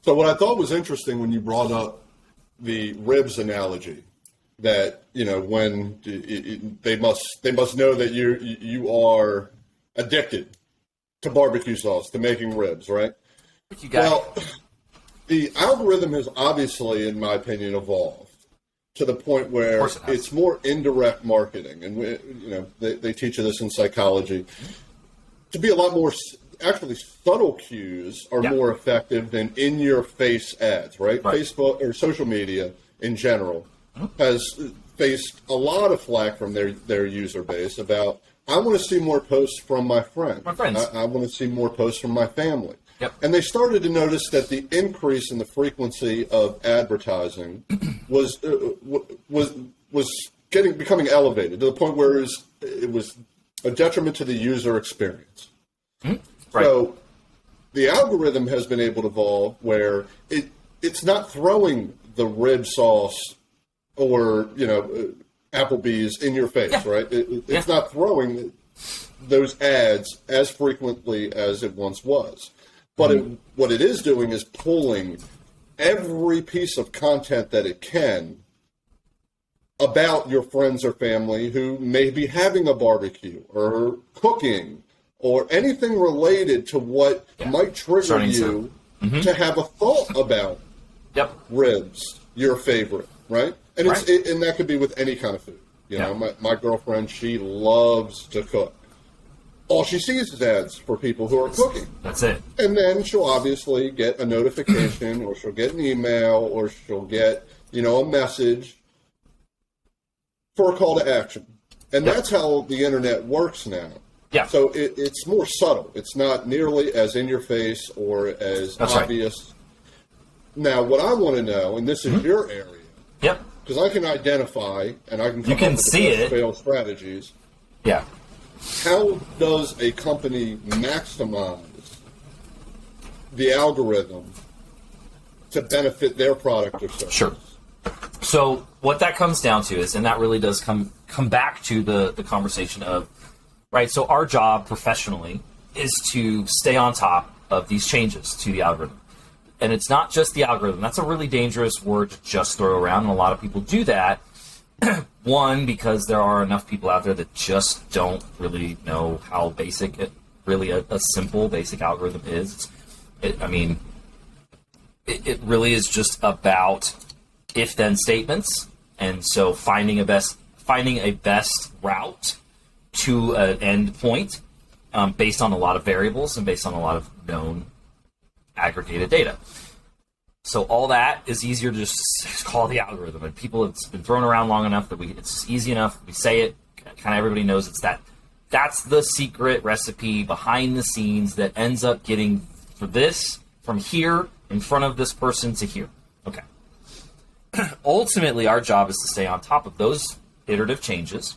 So what I thought was interesting when you brought up the ribs analogy, that when they must know that you are addicted to barbecue sauce, to making ribs, right? Well, the algorithm has obviously, in my opinion, evolved to the point where it's more indirect marketing, and they teach you this in psychology, to be a lot more. Actually, subtle cues are more effective than in-your-face ads, right? Facebook or social media in general has faced a lot of flack from their user base about, I want to see more posts from my friends. I want to see more posts from my family. Yep. And they started to notice that the increase in the frequency of advertising was becoming elevated to the point where it was a detriment to the user experience. Right. So the algorithm has been able to evolve where it's not throwing the rib sauce or Applebee's in your face, right? It's not throwing those ads as frequently as it once was. But what it is doing is pulling every piece of content that it can about your friends or family who may be having a barbecue or cooking or anything related to what might trigger you to have a thought about ribs, your favorite, right? And and that could be with any kind of food. My girlfriend, she loves to cook. All she sees is ads for people who are cooking. That's it. And then she'll obviously get a notification or she'll get an email or she'll get, a message for a call to action. And that's how the internet works now. Yeah. So it's more subtle. It's not nearly as in your face or as obvious. Right. Now, what I want to know, and this is your area. Yep. Because I can identify and I can come you can up with see it. Fail strategies. Yeah. How does a company maximize the algorithm to benefit their product or service? Sure. So what that comes down to is, and that really does come back to the conversation of, right, so our job professionally is to stay on top of these changes to the algorithm. And it's not just the algorithm. That's a really dangerous word to just throw around, and a lot of people do that. One, because there are enough people out there that just don't really know how basic a simple basic algorithm is. It really is just about if-then statements, and so finding a best route to an end point based on a lot of variables and based on a lot of known aggregated data. So all that is easier to just call the algorithm, and it's been thrown around long enough that it's easy enough. We say it, kind of everybody knows it's that. That's the secret recipe behind the scenes that ends up getting for this from here in front of this person to here. Okay. Ultimately, our job is to stay on top of those iterative changes.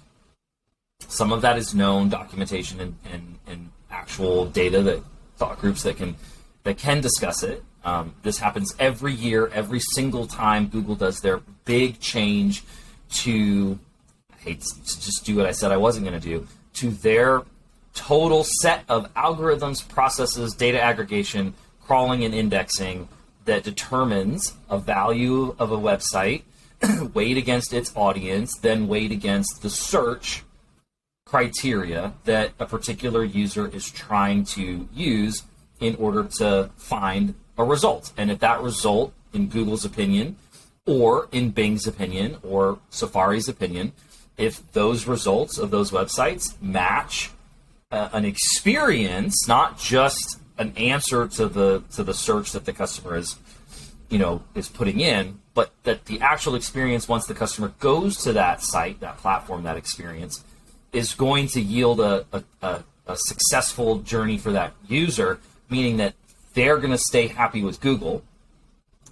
Some of that is known documentation and actual data that thought groups that can discuss it. This happens every year, every single time Google does their big change to, I hate to just do what I said I wasn't going to do, to their total set of algorithms, processes, data aggregation, crawling and indexing that determines a value of a website, weighed against its audience, then weighed against the search criteria that a particular user is trying to use in order to find a result. And if that result, in Google's opinion, or in Bing's opinion, or Safari's opinion, if those results of those websites match an experience, not just an answer to the search that the customer is putting in, but that the actual experience once the customer goes to that site, that platform, that experience, is going to yield a successful journey for that user, meaning that they're going to stay happy with Google.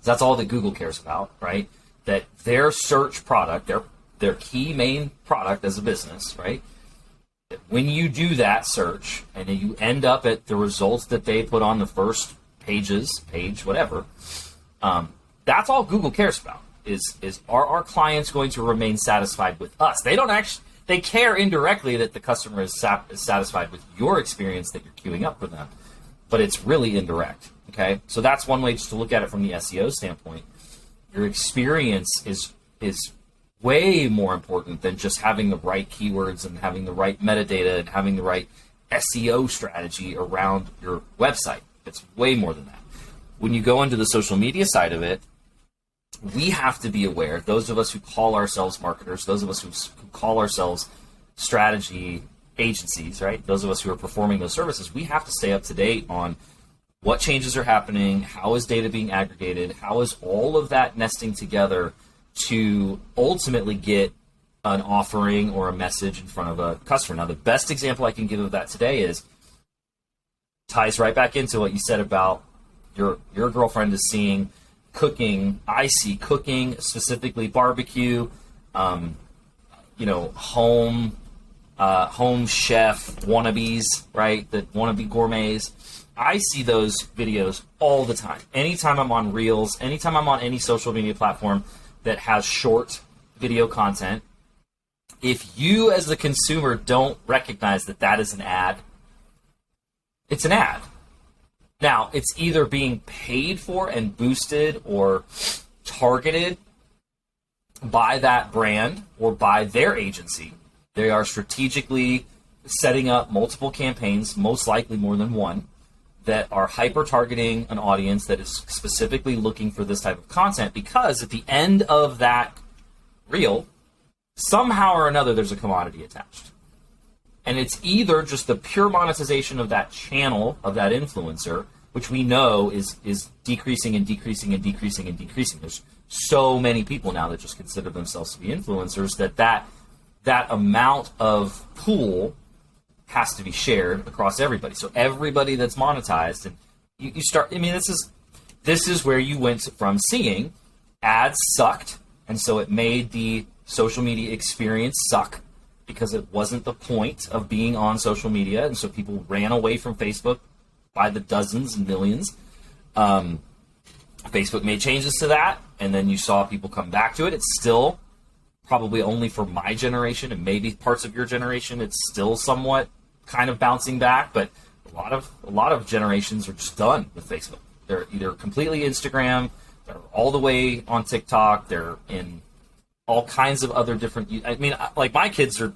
That's all that Google cares about, right? That their search product, their key main product as a business, right? When you do that search and you end up at the results that they put on the first page, whatever, that's all Google cares about. Is are our clients going to remain satisfied with us? They care indirectly that the customer is satisfied with your experience that you're queuing up for them. But it's really indirect. Okay, so that's one way just to look at it from the SEO standpoint. Your experience is way more important than just having the right keywords and having the right metadata and having the right SEO strategy around your website. It's way more than that. When you go into the social media side of it, we have to be aware, those of us who call ourselves marketers, those of us who call ourselves strategy agencies, right? Those of us who are performing those services, we have to stay up to date on what changes are happening, how is data being aggregated, how is all of that nesting together to ultimately get an offering or a message in front of a customer. Now, the best example I can give of that today ties right back into what you said about your girlfriend is seeing cooking. I see cooking, specifically barbecue, home chef wannabes, right? That wannabe gourmets. I see those videos all the time. Anytime I'm on Reels, anytime I'm on any social media platform that has short video content, if you as the consumer don't recognize that that is an ad, it's an ad. Now, it's either being paid for and boosted or targeted by that brand or by their agency. They are strategically setting up multiple campaigns, most likely more than one, that are hyper-targeting an audience that is specifically looking for this type of content, because at the end of that reel, somehow or another, there's a commodity attached. And it's either just the pure monetization of that channel, of that influencer, which we know is decreasing and decreasing and decreasing and decreasing. There's so many people now that just consider themselves to be influencers that amount of pool has to be shared across everybody. So everybody that's monetized, and you start, I mean, this is where you went from seeing ads sucked, and so it made the social media experience suck because it wasn't the point of being on social media, and so people ran away from Facebook by the dozens and millions. Facebook made changes to that, and then you saw people come back to it. It's still probably only for my generation and maybe parts of your generation, it's still somewhat kind of bouncing back, but a lot of generations are just done with Facebook. They're either completely Instagram, they're all the way on TikTok, they're in all kinds of other different. I mean, like my kids are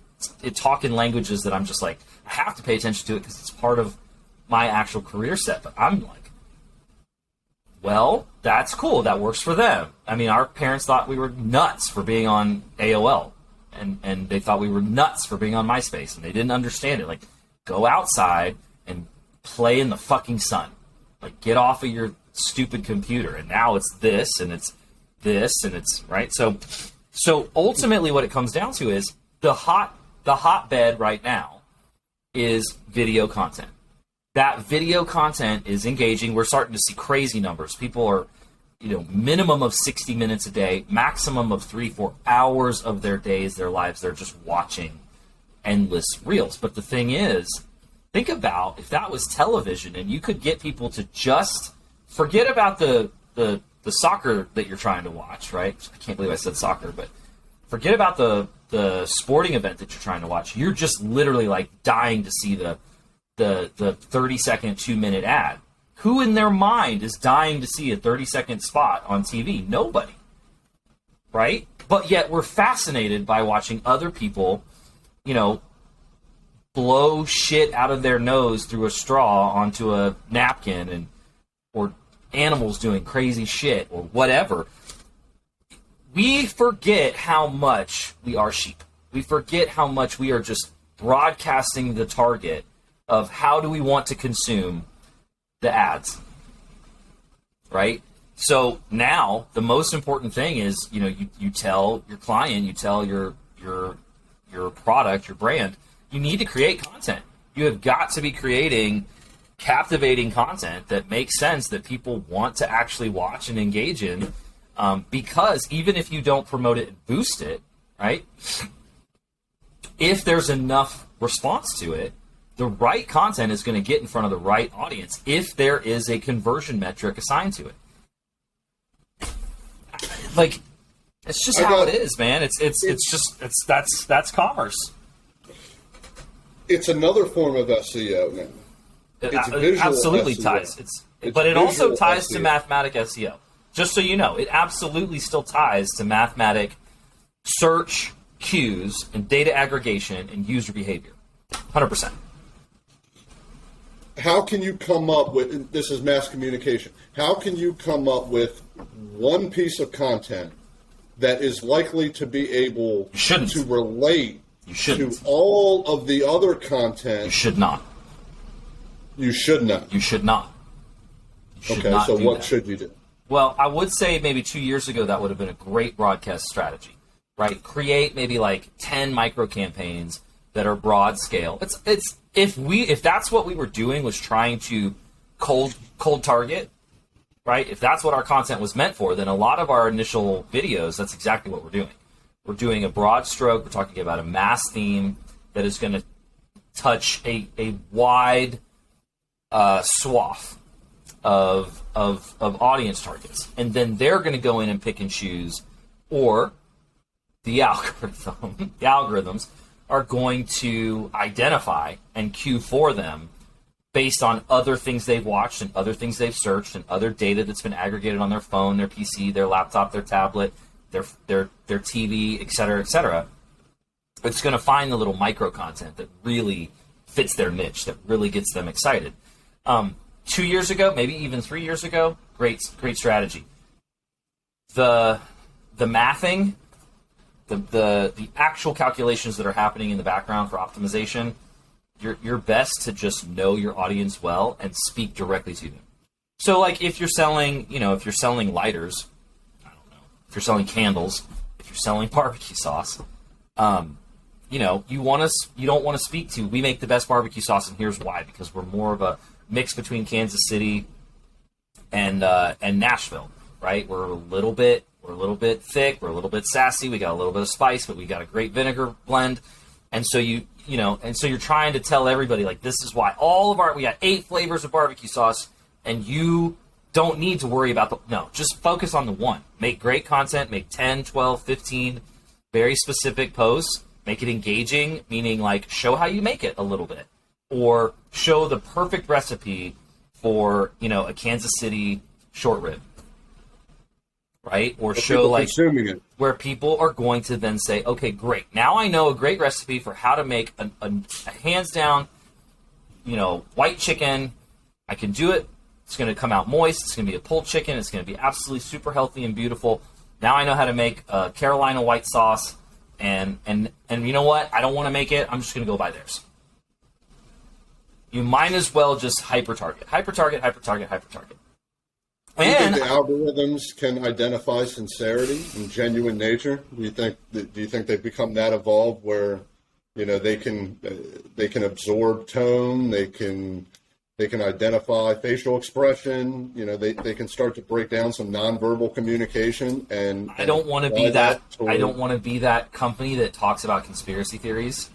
talking languages that I'm just like, I have to pay attention to it because it's part of my actual career set. But I'm like, well, that's cool. That works for them. I mean, our parents thought we were nuts for being on AOL, and they thought we were nuts for being on MySpace, and they didn't understand it. Like, go outside and play in the fucking sun. Like, get off of your stupid computer. And now it's this, and it's this, and it's right. So ultimately, what it comes down to is the hotbed right now is video content. That video content is engaging. We're starting to see crazy numbers. People are, minimum of 60 minutes a day, maximum of 3-4 hours of their days, their lives, they're just watching endless reels. But the thing is, think about if that was television and you could get people to just forget about the soccer that you're trying to watch, right? I can't believe I said soccer, but forget about the sporting event that you're trying to watch. You're just literally like dying to see the 30-second, 2-minute ad. Who in their mind is dying to see a 30-second spot on TV? Nobody, right? But yet we're fascinated by watching other people, blow shit out of their nose through a straw onto a napkin, or animals doing crazy shit or whatever. We forget how much we are sheep. We forget how much we are just broadcasting the target of how do we want to consume the ads, right? So now the most important thing is, you tell your client, you tell your product, your brand, you need to create content. You have got to be creating captivating content that makes sense, that people want to actually watch and engage in, because even if you don't promote it and boost it, right, if there's enough response to it, the right content is going to get in front of the right audience if there is a conversion metric assigned to it. Like, it's just how it is, man. That's commerce. It's another form of SEO now. It's visual absolutely SEO. ties. but it also visual ties to SEO. mathematic SEO. Just so you know, it absolutely still ties to mathematic search cues and data aggregation and user behavior. 100%. How can you come up with, this is mass communication, how can you come up with one piece of content that is likely to be able to relate to all of the other content? You should not. You should not. You should not. You should okay, not so do what that. should you do? Well, I would say maybe 2 years ago that would have been a great broadcast strategy, right? Create maybe like 10 micro campaigns that are broad scale. It's if that's what we were doing, was trying to cold target, right? If that's what our content was meant for, then a lot of our initial videos, that's exactly what we're doing. We're doing a broad stroke. We're talking about a mass theme that is going to touch a wide swath of audience targets, and then they're going to go in and pick and choose, or the algorithms are going to identify and queue for them based on other things they've watched and other things they've searched and other data that's been aggregated on their phone, their PC, their laptop, their tablet, their TV, et cetera, et cetera. It's going to find the little micro content that really fits their niche, that really gets them excited. 2 years ago, maybe even 3 years ago, great strategy. The mathing, the actual calculations that are happening in the background for optimization, you're best to just know your audience well and speak directly to them. So, like, if you're selling, if you're selling lighters, I don't know, if you're selling candles, if you're selling barbecue sauce, you don't want to speak to, we make the best barbecue sauce and here's why, because we're more of a mix between Kansas City and Nashville, right? We're a little bit thick, we're a little bit sassy, we got a little bit of spice, but we got a great vinegar blend. And so you're trying to tell everybody, like, this is why we got 8 flavors of barbecue sauce, and you don't need to worry about just focus on the one. Make great content, make 10, 12, 15 very specific posts, make it engaging, meaning like show how you make it a little bit, or show the perfect recipe for, a Kansas City short rib, right? Or show like where people are going to then say, okay, great. Now I know a great recipe for how to make a hands down, white chicken. I can do it. It's going to come out moist. It's going to be a pulled chicken. It's going to be absolutely super healthy and beautiful. Now I know how to make a Carolina white sauce. And you know what? I don't want to make it. I'm just going to go buy theirs. You might as well just hyper-target. Hyper-target. Do you think the algorithms can identify sincerity and genuine nature? Do you think they've become that evolved where, they can absorb tone, they can identify facial expression, they can start to break down some nonverbal communication, and I don't want to be that. I don't want to be that company that talks about conspiracy theories.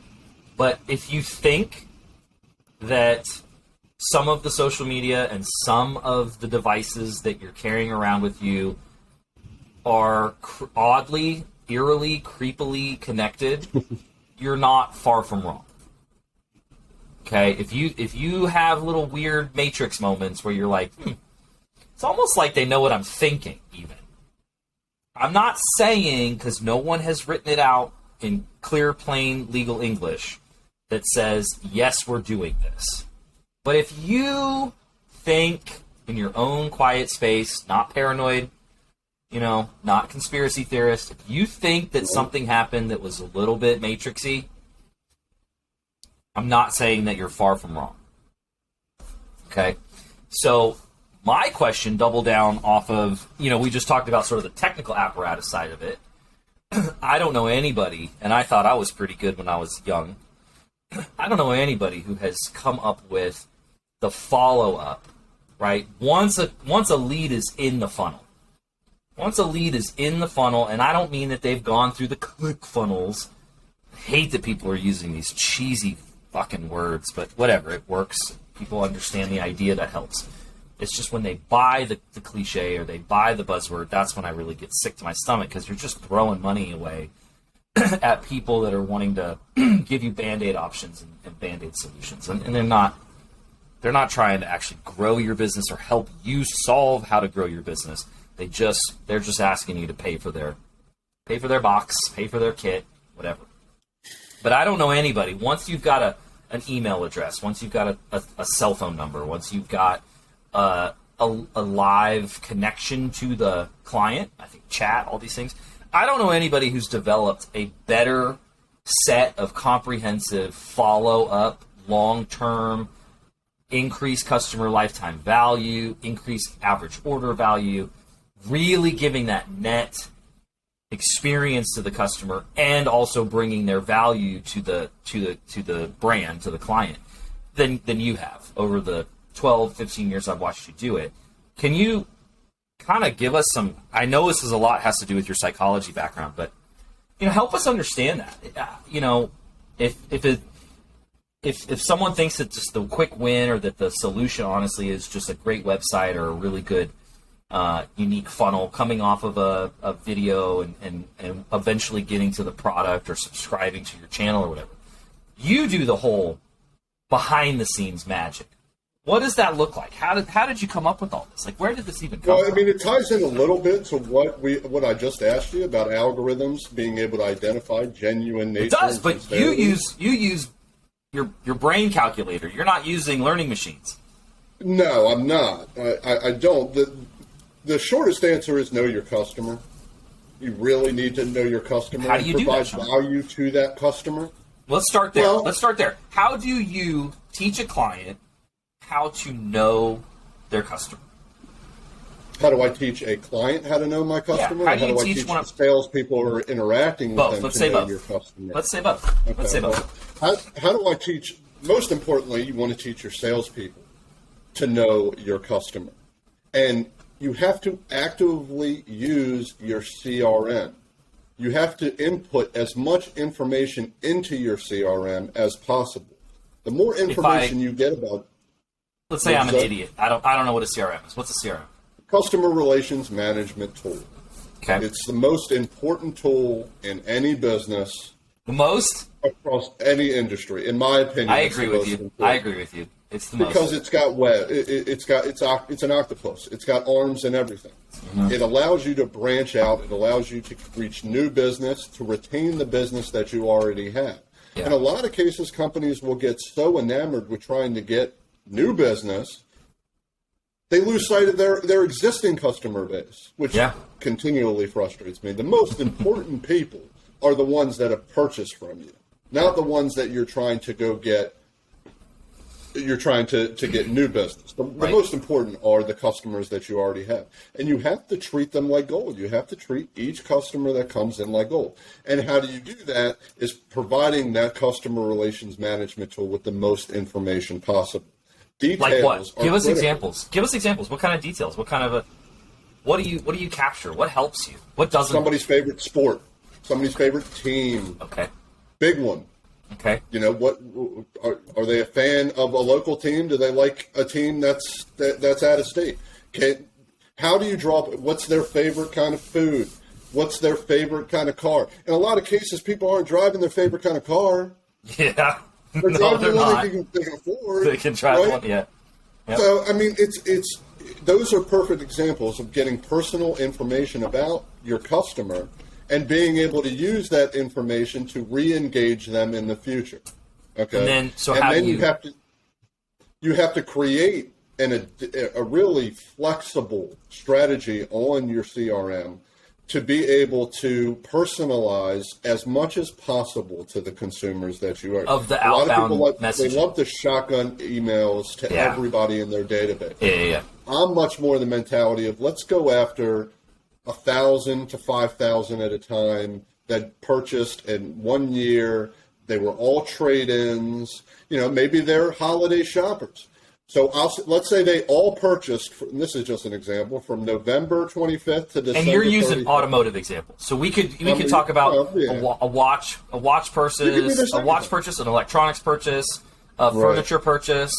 But if you think that some of the social media and some of the devices that you're carrying around with you are oddly, eerily, creepily connected, you're not far from wrong. Okay, if you have little weird Matrix moments where you're like, it's almost like they know what I'm thinking, even. I'm not saying, because no one has written it out in clear, plain legal English that says, yes, we're doing this. But if you think in your own quiet space, not paranoid, not conspiracy theorist, if you think that something happened that was a little bit Matrixy, I'm not saying that you're far from wrong. Okay? So my question doubled down off of, we just talked about sort of the technical apparatus side of it. I don't know anybody, and I thought I was pretty good when I was young. I don't know anybody who has come up with the follow-up, right? Once a lead is in the funnel. Once a lead is in the funnel, and I don't mean that they've gone through the click funnels. I hate that people are using these cheesy fucking words, but whatever, it works. People understand the idea, that helps. It's just when they buy the cliche or they buy the buzzword, that's when I really get sick to my stomach, because you're just throwing money away at people that are wanting to give you Band-Aid options and Band-Aid solutions. And they're not They're not trying to actually grow your business or help you solve how to grow your business. They're just asking you to pay for their box, pay for their kit, whatever. But I don't know anybody. Once you've got an email address, once you've got a cell phone number, once you've got a live connection to the client, I think chat, all these things, I don't know anybody who's developed a better set of comprehensive follow-up, long-term, increased customer lifetime value, increased average order value, really giving that net experience to the customer and also bringing their value to the brand, to the client, than you have over the 12, 15 years I've watched you do it. Can you kind of give us some, I know this is a lot has to do with your psychology background, but help us understand that. If someone thinks that just the quick win or that the solution honestly is just a great website or a really good unique funnel coming off of a video and eventually getting to the product or subscribing to your channel or whatever, you do the whole behind the scenes magic. What does that look like? How did you come up with all this? Like, where did this even come from? I mean, it ties in a little bit to what I just asked you about algorithms being able to identify genuine nature. It does, but you use your brain calculator. You're not using learning machines. No, I'm not. I don't. The shortest answer is know your customer. You really need to know your customer. How do you do that, provide Sean? value to that customer. Let's start there. How do you teach a client how to know their customer? How do I teach a client how to know my customer? Yeah. How do I teach the salespeople who are interacting with both. them Let's to say know both. your customer? Let's say both. Okay. Let's say both. How do I teach? Most importantly, you want to teach your salespeople to know your customer, and you have to actively use your CRM. You have to input as much information into your CRM as possible. The more information you get about, let's say I'm an idiot. I don't know what a CRM is. What's a CRM? Customer relations management tool. Okay. It's the most important tool in any business. The most? Across any industry, in my opinion. I agree with you. I agree with you. It's the most. Because it's got web. It's an octopus. It's got arms and everything. Mm-hmm. It allows you to branch out. It allows you to reach new business, to retain the business that you already have. Yeah. In a lot of cases, companies will get so enamored with trying to get new business, they lose sight of their existing customer base, which continually frustrates me. The most important people are the ones that have purchased from you, not the ones that you're trying to go get. You're trying to get new business. The most important are the customers that you already have. And you have to treat them like gold. You have to treat each customer that comes in like gold. And how do you do that is providing that customer relations management tool with the most information possible. Details like what? Give us critical. examples. Give us examples. What kind of details? What kind of what do you capture? What helps you? What doesn't? Somebody's favorite sport. Somebody's favorite team. Okay. Big one. Okay. What are they a fan of a local team? Do they like a team that's out of state? How do you draw? What's their favorite kind of food? What's their favorite kind of car? In a lot of cases, people aren't driving their favorite kind of car. Yeah. They're driving the one they can afford. They can drive one. Yeah. Yep. So I mean, it's those are perfect examples of getting personal information about your customer and being able to use that information to re-engage them in the future. Okay. And then, you have to create a really flexible strategy on your CRM to be able to personalize as much as possible to the consumers that you are. Of the outbound messaging. They love the shotgun emails to everybody in their database. Yeah. I'm much more the mentality of let's go after 1,000 to 5,000 at a time that purchased in 1 year. They were all trade-ins. Maybe they're holiday shoppers. So let's say they all purchased, and this is just an example, from November 25th to December. And you're using 31st. automotive examples, so we could talk about a watch purchase, an electronics purchase, a furniture purchase.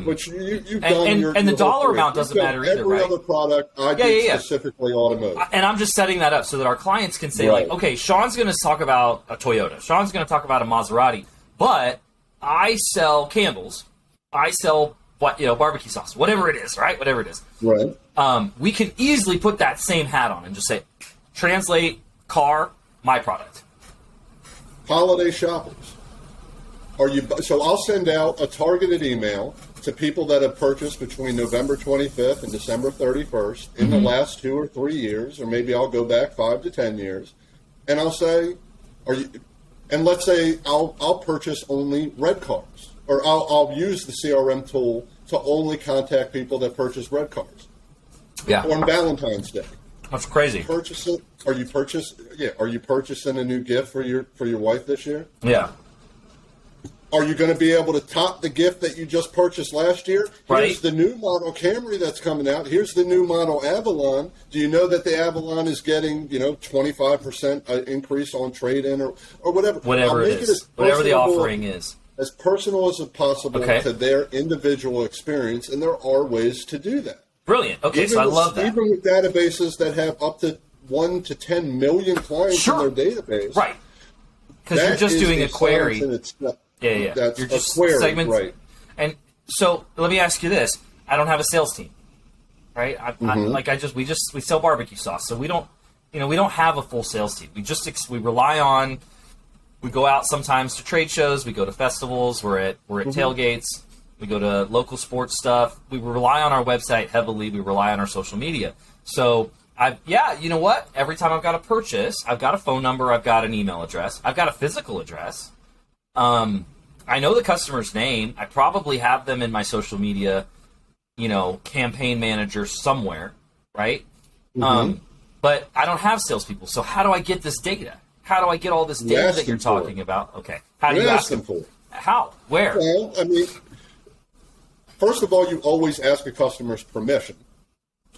Which you've done, and the dollar amount doesn't matter either, every right? other product I did specifically automotive. And I'm just setting that up so that our clients can say, like, okay, Sean's going to talk about a Toyota. Sean's going to talk about a Maserati. But I sell candles. I sell barbecue sauce, whatever it is, right? Whatever it is. Right. We can easily put that same hat on and just say, translate car, my product. Holiday shoppers. So I'll send out a targeted email to people that have purchased between November 25th and December 31st in the last 2 or 3 years, or maybe I'll go back 5 to 10 years, and I'll say, and let's say I'll purchase only red cars, or I'll use the CRM tool to only contact people that purchase red cars. Yeah. On Valentine's Day. That's crazy. Are you purchasing a new gift for your wife this year? Yeah. Are you going to be able to top the gift that you just purchased last year? Right. Here's the new model Camry that's coming out. Here's the new model Avalon. Do you know that the Avalon is getting 25% increase on trade-in or whatever? Whatever it is. Whatever the offering is. As personal as possible to their individual experience, and there are ways to do that. Brilliant. Okay, so I love that. Even with databases that have up to 1 to 10 million clients in their database. Right. Because you're just doing a query. Yeah. That's you're just a query, segments. right. And so let me ask you this. I don't have a sales team, right? We sell barbecue sauce. So we don't have a full sales team. We rely on, we go out sometimes to trade shows. We go to festivals. We're at tailgates. We go to local sports stuff. We rely on our website heavily. We rely on our social media. So you know what? Every time I've got a purchase, I've got a phone number. I've got an email address. I've got a physical address. I know the customer's name. I probably have them in my social media, campaign manager somewhere, right? But I don't have salespeople. So how do I get this data? How do I get all this data that you're talking about? Okay. How do you ask them for it? How? Where? Well, first of all, you always ask a customer's permission.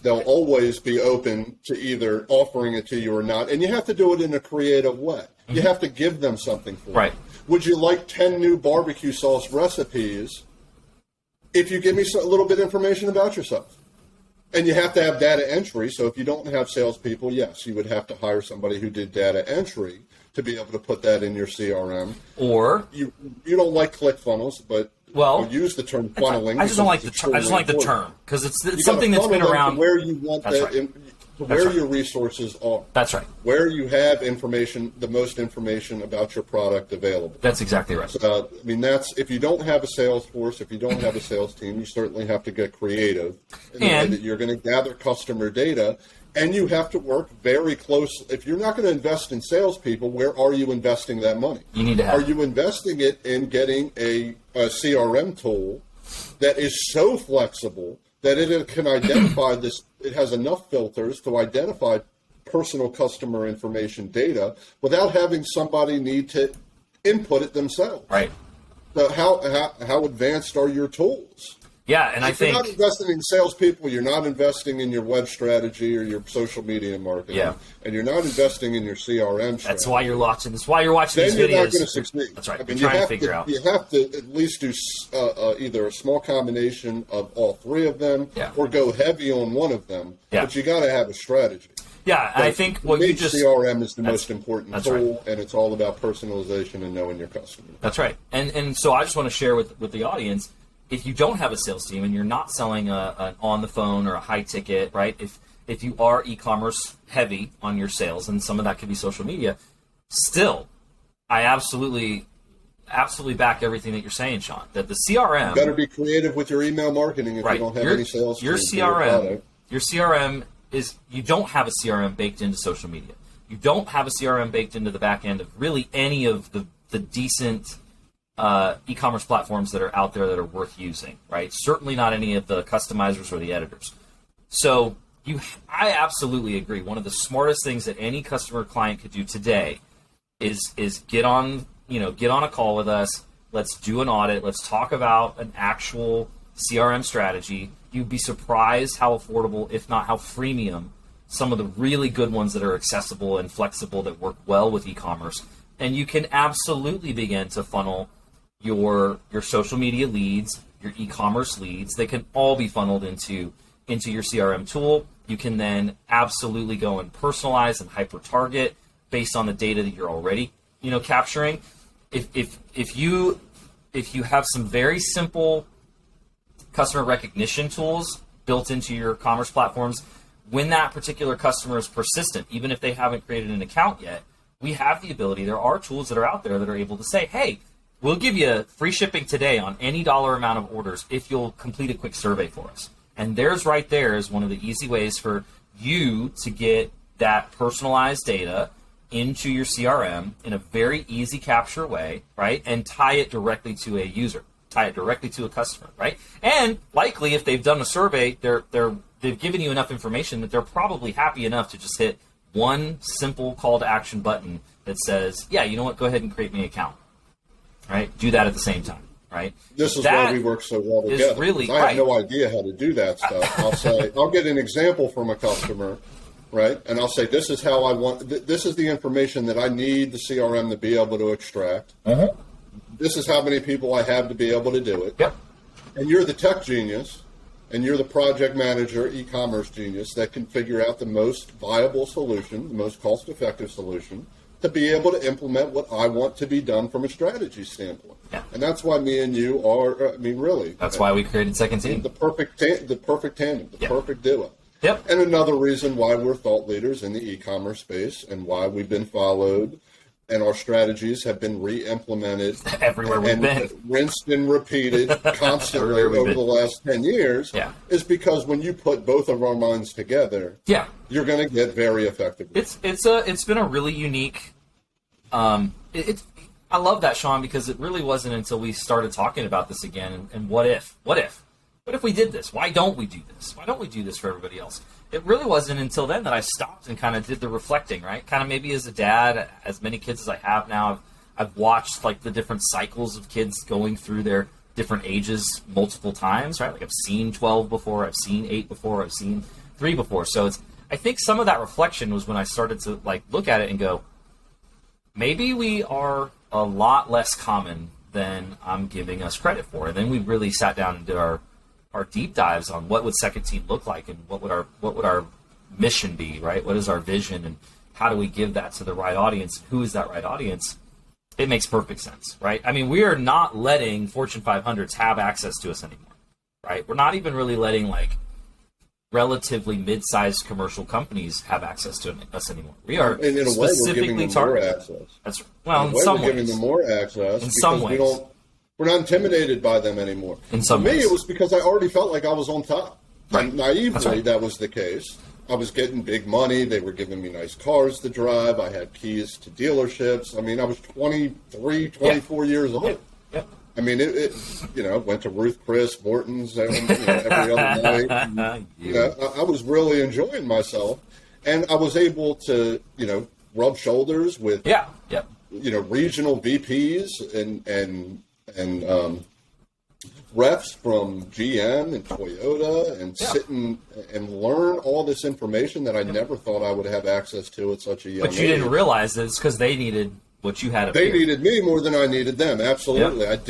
They'll always be open to either offering it to you or not. And you have to do it in a creative way. You have to give them something for it. Would you like 10 new barbecue sauce recipes if you give me a little bit of information about yourself? And you have to have data entry. So if you don't have salespeople, yes, you would have to hire somebody who did data entry to be able to put that in your CRM. Or you don't like ClickFunnels, but I'll use the term funneling. I just don't like the term. I just like the term because it's something that's been around. Where you want where your resources are. That's right. Where you have information, the most information about your product available. That's exactly right. So, if you don't have a sales force, if you don't have a sales team, you certainly have to get creative in the way that you're going to gather customer data, and you have to work very close. If you're not going to invest in salespeople, where are you investing that money? You need to have. Are you investing it in getting a CRM tool that is so flexible that it can identify this? It has enough filters to identify personal customer information data without having somebody need to input it themselves. Right. So how advanced are your tools? Yeah, and I think you're not investing in salespeople, you're not investing in your web strategy or your social media marketing, and you're not investing in your CRM strategy. That's why you're watching. That's why you're watching these videos. Then you're not going to succeed. That's right. You're trying to figure out. You have to at least do either a small combination of all three of them, or go heavy on one of them. Yeah. But you got to have a strategy. Yeah, and I think what you just CRM is the most important tool, and it's all about personalization and knowing your customer. That's right. And so I just want to share with the audience. If you don't have a sales team and you're not selling an on the phone or a high ticket, right? If you are e-commerce heavy on your sales, and some of that could be social media, still, I absolutely back everything that you're saying, Sean. That the CRM, you better be creative with your email marketing if you don't have any sales. Your CRM is, you don't have a CRM baked into social media. You don't have a CRM baked into the back end of really any of the decent e-commerce platforms that are out there that are worth using, right? Certainly not any of the customizers or the editors. So I absolutely agree. One of the smartest things that any customer client could do today is get on a call with us. Let's do an audit. Let's talk about an actual CRM strategy. You'd be surprised how affordable, if not how freemium, some of the really good ones that are accessible and flexible that work well with e-commerce. And you can absolutely begin to funnel your social media leads, your e-commerce leads. They can all be funneled into your CRM tool. You can then absolutely go and personalize and hyper target based on the data that you're already capturing. If you have some very simple customer recognition tools built into your commerce platforms. When that particular customer is persistent, even if they haven't created an account yet, we have the ability. There are tools that are out there that are able to say, hey, we'll give you free shipping today on any dollar amount of orders if you'll complete a quick survey for us. And there's right there is one of the easy ways for you to get that personalized data into your CRM in a very easy capture way, right? And tie it directly to a user, tie it directly to a customer, right? And likely if they've done a survey, they've given you enough information that they're probably happy enough to just hit one simple call to action button that says, yeah, you know what, go ahead and create me an account, right? Do that at the same time, right? This is why we work so well together. Really, I have no idea how to do that stuff. I'll say, I'll get an example from a customer, right? And I'll say, this is how I want, this is the information that I need the CRM to be able to extract. This is how many people I have to be able to do it. Yep. And you're the tech genius, and you're the project manager, e-commerce genius that can figure out the most viable solution, the most cost-effective solution to be able to implement what I want to be done from a strategy standpoint. Yeah. And that's why me and you are, I mean, really. That's why we created Second Team. The perfect tandem, the perfect duo. Yep. And another reason why we're thought leaders in the e-commerce space and why we've been followed and our strategies have been re-implemented everywhere we've been, rinsed and repeated constantly over the last 10 years is because when you put both of our minds together, you're going to get very effective. It's been a really unique. I love that, Sean, because it really wasn't until we started talking about this again and what if we did this? Why don't we do this? Why don't we do this for everybody else? It really wasn't until then that I stopped and kind of did the reflecting, right? Kind of maybe as a dad, as many kids as I have now, I've watched like the different cycles of kids going through their different ages multiple times, right? Like I've seen 12 before, I've seen 8 before, I've seen 3 before. So I think some of that reflection was when I started to like look at it and go, maybe we are a lot less common than I'm giving us credit for. And then we really sat down and did our deep dives on what would Second Team look like and what would our mission be, right? What is our vision and how do we give that to the right audience? Who is that right audience? It makes perfect sense, right? I mean, we are not letting Fortune 500s have access to us anymore, right? We're not even really letting like relatively mid-sized commercial companies have access to us anymore. We are and in a way, we're giving them more access. That's well, in some ways, we're giving them more access. In some ways, we're not intimidated by them anymore. In some ways. For me, it was because I already felt like I was on top. Right. Naively, that was the case. I was getting big money. They were giving me nice cars to drive. I had keys to dealerships. I mean, I was 23, 24 years old. Yep. I mean, it went to Ruth Chris, Morton's every other night. I was really enjoying myself. And I was able to, rub shoulders with, regional VPs and reps from GM and Toyota and sit and learn all this information that I never thought I would have access to at such a young age. But you didn't realize that it's because they needed what you had up They here. needed me more than I needed them. Absolutely. Yep.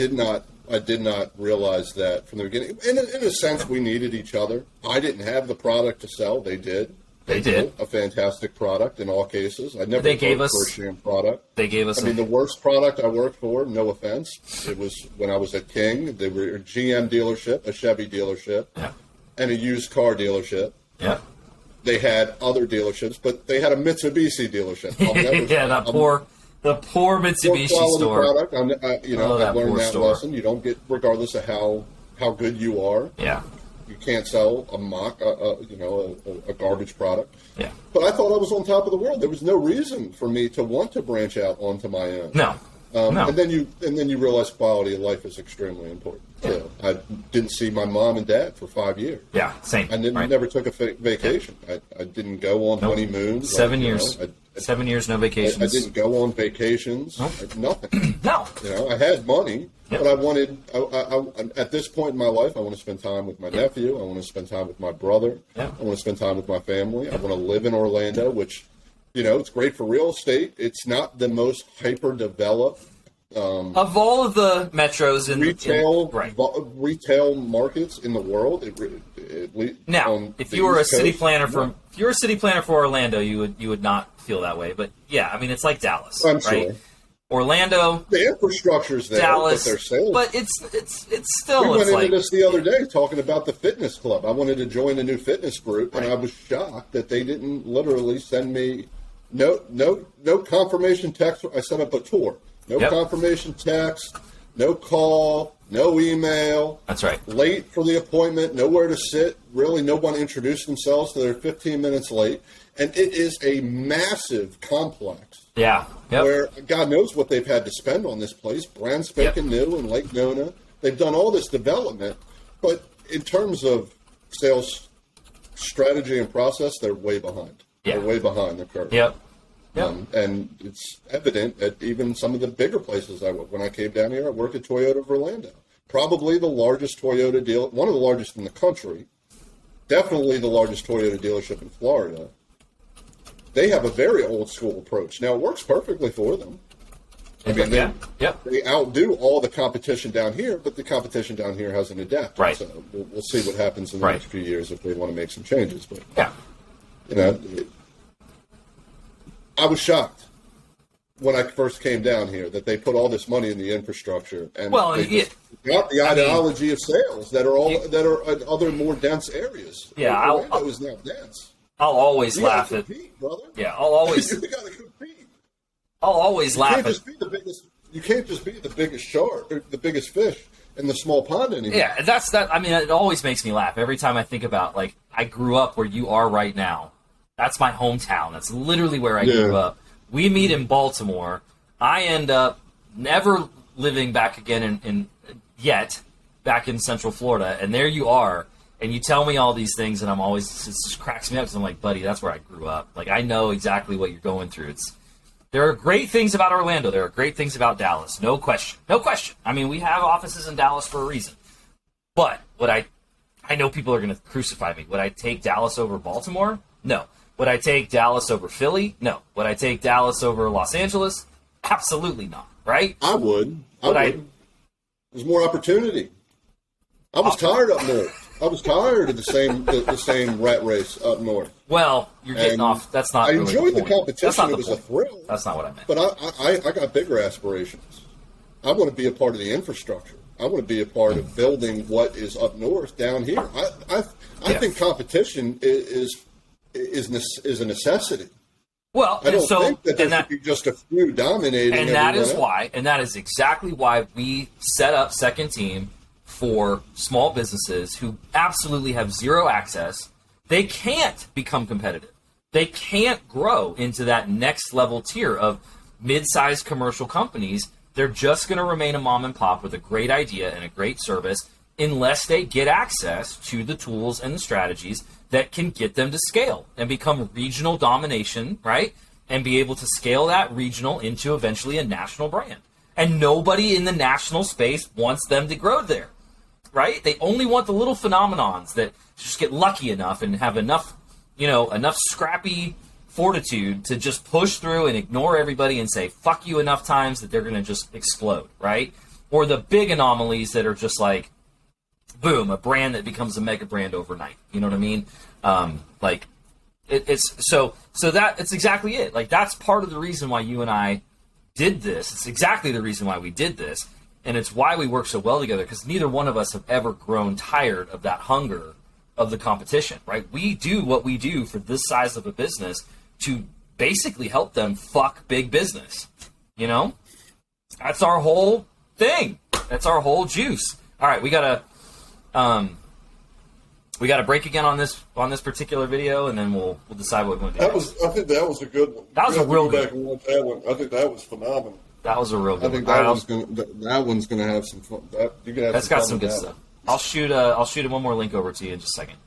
I did not realize that from the beginning. In a sense, we needed each other. I didn't have the product to sell. They did. They did a fantastic product in all cases. I never worked for a sham product. They gave us. I mean, the worst product I worked for. No offense. It was when I was at King. They were a GM dealership, a Chevy dealership, and a used car dealership. Yeah. They had other dealerships, but they had a Mitsubishi dealership. The poor Mitsubishi store. Product. I learned that lesson. You don't get, regardless of how good you are. Yeah. You can't sell a garbage product. Yeah. But I thought I was on top of the world. There was no reason for me to want to branch out onto my own. No. And then you realize quality of life is extremely important. Yeah. So I didn't see my mom and dad for 5 years. Yeah, same. I never took a vacation. I didn't go on honeymoons. 7 years. 7 years, no vacations. I didn't go on vacations. Nothing. No. I had money, but I wanted. I at this point in my life, I want to spend time with my nephew. I want to spend time with my brother. I want to spend time with my family. I want to live in Orlando, which, it's great for real estate. It's not the most hyper developed. Of all of the metros in retail markets in the world, if you were a city planner for Orlando, you would not feel that way. But yeah, I mean, it's like Dallas, I'm right? Sure. Orlando, The infrastructure's there, Dallas, but their sales. but it's still We went it's into like this the other day talking about the fitness club. I wanted to join a new fitness group, and I was shocked that they didn't literally send me no confirmation text. I set up a tour. No Yep. confirmation text, no call, no email. That's right. Late for the appointment, nowhere to sit. Really, no one introduced themselves, so they're 15 minutes late. And it is a massive complex. Yeah. Yep. Where God knows what they've had to spend on this place, brand spanking new in Lake Nona. They've done all this development, but in terms of sales strategy and process, they're way behind. Yeah. They're way behind the curve. Yep. And it's evident at even some of the bigger places I work. When I came down here, I worked at Toyota of Orlando. Probably the largest Toyota deal, one of the largest in the country. Definitely the largest Toyota dealership in Florida. They have a very old school approach. Now, it works perfectly for them. I mean, they outdo all the competition down here, but the competition down here hasn't adapted. Right. So we'll see what happens in the next few years if they want to make some changes. But, I was shocked when I first came down here that they put all this money in the infrastructure and they got the ideology of sales that are in other more dense areas. Yeah, Orlando is now dense. I'll always laugh at. Brother. Yeah, I'll always. You got to compete. I'll always laugh at. You can't just be the biggest shark, or the biggest fish in the small pond anymore. Yeah, that's that. I mean, it always makes me laugh every time I think about like I grew up where you are right now. That's my hometown. That's literally where I grew up. We meet in Baltimore. I end up never living back again back in Central Florida, and there you are. And you tell me all these things, and it just cracks me up because I'm like, buddy, that's where I grew up. Like, I know exactly what you're going through. There are great things about Orlando. There are great things about Dallas. No question. No question. I mean, we have offices in Dallas for a reason. But I know people are going to crucify me. Would I take Dallas over Baltimore? No. Would I take Dallas over Philly? No. Would I take Dallas over Los Angeles? Absolutely not. Right? I would. There's more opportunity. I was tired up north. I was tired of the same rat race up north. Well, you're getting off. That's not. I really enjoyed the the competition. It was a thrill. That's not what I meant. But I got bigger aspirations. I want to be a part of the infrastructure. I want to be a part of building what is up north down here. I think competition is a necessity. Well, I don't think that there should be just a few dominating. And that is exactly why we set up Second Team for small businesses who absolutely have zero access. They can't become competitive. They can't grow into that next level tier of mid-sized commercial companies. They're just going to remain a mom and pop with a great idea and a great service unless they get access to the tools and the strategies that can get them to scale and become regional domination, right? And be able to scale that regional into eventually a national brand. And nobody in the national space wants them to grow there. Right? They only want the little phenomenons that just get lucky enough and have enough scrappy fortitude to just push through and ignore everybody and say, fuck you enough times that they're going to just explode, right? Or the big anomalies that are just like, boom, a brand that becomes a mega brand overnight. You know what I mean? It's exactly it. Like, that's part of the reason why you and I did this. It's exactly the reason why we did this. And it's why we work so well together, because neither one of us have ever grown tired of that hunger of the competition, right? We do what we do for this size of a business to basically help them fuck big business. You know? That's our whole thing. That's our whole juice. All right, we gotta break again on this particular video, and then we'll decide what we want to do. I think that was a good one. That was a real good one. I think that was phenomenal. That was a real good one. I think that one's going to have some fun. That's got some good stuff. I'll shoot one more link over to you in just a second.